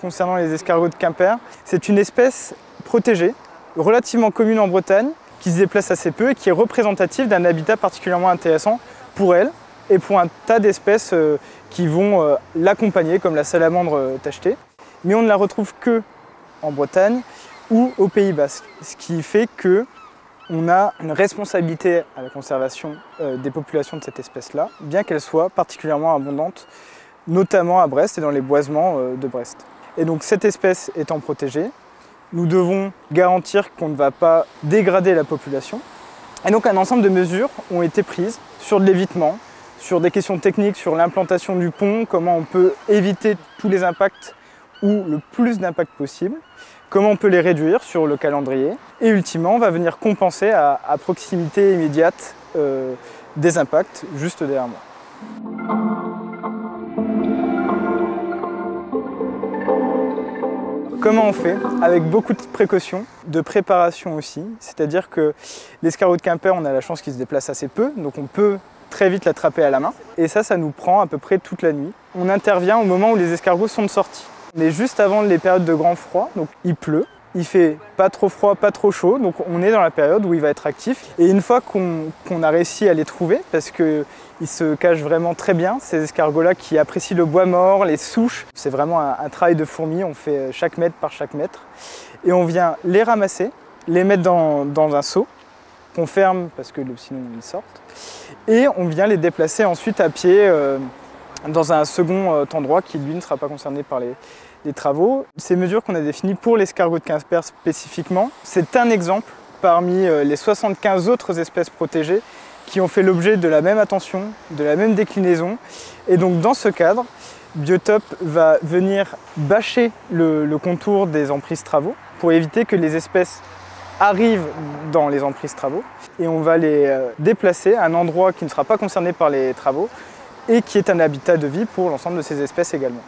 concernant les escargots de Quimper. C'est une espèce protégée, relativement commune en Bretagne, qui se déplace assez peu et qui est représentative d'un habitat particulièrement intéressant pour elle et pour un tas d'espèces qui vont l'accompagner, comme la salamandre tachetée. Mais on ne la retrouve que en Bretagne ou au Pays Basque, ce qui fait qu'on a une responsabilité à la conservation des populations de cette espèce-là, bien qu'elle soit particulièrement abondante, notamment à Brest et dans les boisements de Brest. Et donc cette espèce étant protégée, nous devons garantir qu'on ne va pas dégrader la population. Et donc un ensemble de mesures ont été prises sur de l'évitement, sur des questions techniques, sur l'implantation du pont, comment on peut éviter tous les impacts ou le plus d'impacts possible, comment on peut les réduire sur le calendrier. Et ultimement, on va venir compenser à proximité immédiate des impacts juste derrière moi. Comment on fait? Avec beaucoup de précautions, de préparation aussi. C'est-à-dire que l'escargot de Quimper, on a la chance qu'il se déplace assez peu, donc on peut très vite l'attraper à la main. Et ça nous prend à peu près toute la nuit. On intervient au moment où les escargots sont de sortie. Mais juste avant les périodes de grand froid, donc il pleut, il fait pas trop froid, pas trop chaud, donc on est dans la période où il va être actif. Et une fois qu'on a réussi à les trouver, parce qu'ils se cachent vraiment très bien, ces escargots-là qui apprécient le bois mort, les souches, c'est vraiment un travail de fourmi, on fait chaque mètre par chaque mètre. Et on vient les ramasser, les mettre dans un seau, qu'on ferme parce que sinon ils sortent. Et on vient les déplacer ensuite à pied dans un second endroit qui lui ne sera pas concerné par les travaux. Ces mesures qu'on a définies pour l'escargot de Quimper spécifiquement, c'est un exemple parmi les 75 autres espèces protégées qui ont fait l'objet de la même attention, de la même déclinaison. Et donc dans ce cadre, Biotop va venir bâcher le contour des emprises travaux pour éviter que les espèces arrivent dans les emprises travaux. Et on va les déplacer à un endroit qui ne sera pas concerné par les travaux et qui est un habitat de vie pour l'ensemble de ces espèces également.